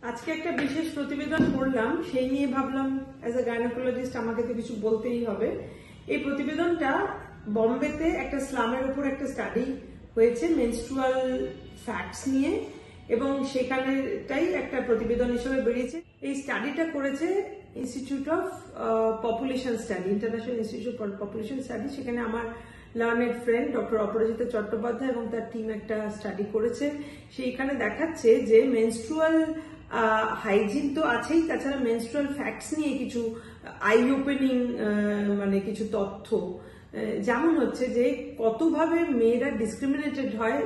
আজকে একটা বিশেষ প্রতিবেদন পড়লাম, সেই নিয়ে ভাবলাম অ্যাজ এ গাইনোকোলজিস্ট আমাকে তো কিছু বলতেই হবে। এই প্রতিবেদনটা বম্বেতে একটা স্লামের উপর একটা স্টাডি হয়েছে মেনস্ট্রুয়াল ফ্যাক্টস নিয়ে, এবং সেখানেটাই একটা প্রতিবেদন হিসেবে বেরিয়েছে। এই স্টাডিটা করেছে institute of population study, international institute of population study. সেখানে আমার লার্নেড ফ্রেন্ড ডক্টর অপরাজিতা চট্টোপাধ্যায় এবং তার টিম একটা স্টাডি করেছে। সেইখানে দেখাচ্ছে যে মেনস্ট্রুয়াল হাইজিন তো আছেই, তাছাড়া মেনস্ট্রুয়াল ফ্যাক্টস নিয়ে কিছু আই ওপেনিং মানে কিছু তথ্য, যেমন হচ্ছে যে কতভাবে মেয়েরা ডিসক্রিমিনেটেড হয়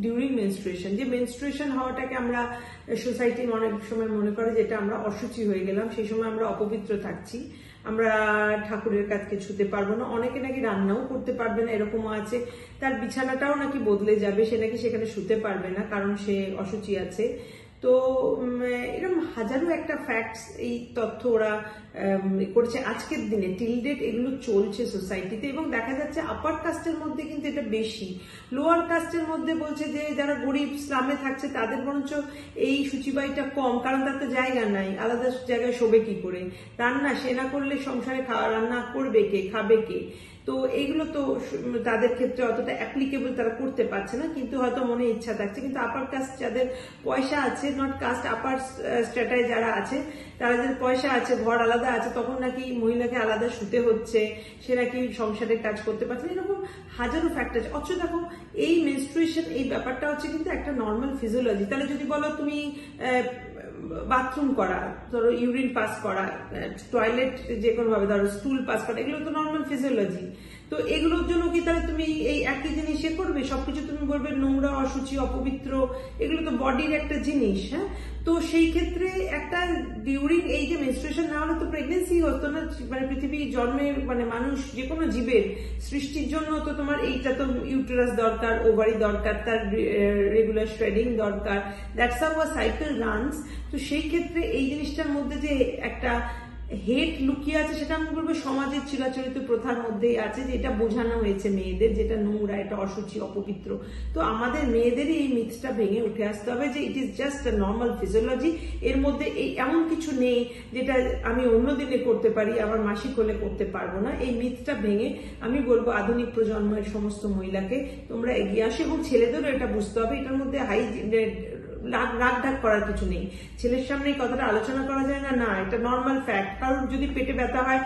ডিউরিং মেনস্ট্রুয়েশন। যে মেনস্ট্রুয়েশন হওয়াটাকে আমরা সোসাইটি অনেক সময় মনে করে যেটা আমরা অসুচি হয়ে গেলাম, সেই সময় আমরা অপবিত্র থাকছি, আমরা ঠাকুরের কাজকে ছুতে পারবো না, অনেকে নাকি রান্নাও করতে পারবে না, এরকমও আছে। তার বিছানাটাও নাকি বদলে যাবে, সে নাকি সেখানে শুতে পারবে না কারণ সে অসুচি আছে। তো এরকম হাজারো একটা ফ্যাক্টস, এই তথ্য ওরা করছে আজকের দিনে টিল ডেট, এগুলো চলছে সোসাইটিতে। এবং দেখা যাচ্ছে আপার কাস্টের মধ্যে কিন্তু এটা বেশি, লোয়ার কাস্টের মধ্যে বলছে যে যারা গরিব স্লামে থাকছে তাদের বরঞ্চ এই সূচিবাইটা কম, কারণ তার তো জায়গা নাই, আলাদা জায়গায় শোবে কি করে, রান্না সে না করলে সংসারে রান্না করবে কে, খাবে কে। তো এইগুলো তো তাদের ক্ষেত্রে অতটা অ্যাপ্লিকেবল তারা করতে পারছে না, কিন্তু হয়তো মনে ইচ্ছা থাকছে। কিন্তু আপার কাস্ট যাদের পয়সা আছে, নট কাস্ট, আপার স্ট্যাটায় যারা আছে, তারা যাদের পয়সা আছে, ঘর আলাদা আছে, তখন নাকি মহিলাকে আলাদা শুতে হচ্ছে, সে নাকি সংসারের কাজ করতে পারছে। এরকম হাজারো ফ্যাক্টর আছে। অথচ দেখো এই মেনস্ট্রুয়েশন, এই ব্যাপারটা হচ্ছে কিন্তু একটা নর্মাল ফিজিওলজি। তাহলে যদি বলো তুমি বাথরুম করা, ধরো ইউরিন পাস করা, টয়লেট যে কোনো ভাবে ধরো স্টুল পাস করা, এগুলো তো নর্মাল ফিজিওলজি। তো এগুলোর জন্য কি তাহলে তুমি এই একই জিনিস করবে? সবকিছু তুমি বলবে নোংরা, অসুচি, অপবিত্র, এগুলো তো বডির একটা জিনিস। হ্যাঁ, তো সেই ক্ষেত্রে একটা ডিউরিং এই যে মেনস্ট্রুয়েশন না হলে তো প্রেগনেন্সি হতো না। মানে পৃথিবীর জন্মের মানে মানুষ যে কোনো জীবের সৃষ্টির জন্য তো তোমার এইটা তো ইউটেরাস দরকার, ওভারি দরকার, তার রেগুলার শ্রেডিং দরকার, that's how a cycle runs. তো সেই ক্ষেত্রে এই জিনিসটার মধ্যে যে একটা হেট লুকিয়ে আছে, সেটা আমি বলবো সমাজের চিরাচরিত প্রথার মধ্যেই আছে, যে এটা বোঝানো হয়েছে মেয়েদের, যেটা নোংরা, এটা অসুচি, অপবিত্র। তো আমাদের মেয়েদেরই এই মিথটা ভেঙে উঠে আসতে হবে যে it is just a normal physiology. এর মধ্যে এই এমন কিছু নেই যেটা আমি অন্য দিনে করতে পারি, আমার মাসিক হলে করতে পারবো না। এই মিথটা ভেঙে আমি বলবো আধুনিক প্রজন্মের সমস্ত মহিলাকে তোমরা এগিয়ে আসো, এবং ছেলেদেরও এটা বুঝতে হবে। এটার মধ্যে রাগ ঢাক করার কিছু নেই। ছেলের সামনে এই কথাটা আলোচনা করা যায় না, না এটা নর্মাল ফ্যাক্ট। কারণ যদি পেটে ব্যথা হয়,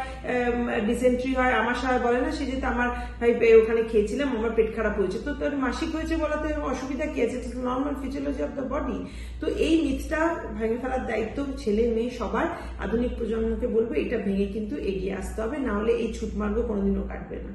ডিসেন্ট্রি হয়, আমার সাথে বলে না সে যেটা আমার ভাই ওখানে খেয়েছিলাম, আমার পেট খারাপ হয়েছে, তো তোর মাসিক হয়েছে বলাতে অসুবিধা কি আছে? Normal physiology of the body. তো এই মিথটা ভেঙে ফেলার দায়িত্ব ছেলে মেয়ে সবার। আধুনিক প্রজন্মকে বলবো এটা ভেঙে কিন্তু এগিয়ে আসতে হবে, না হলে এই ছুটমার্গ কোনোদিনও কাটবে না।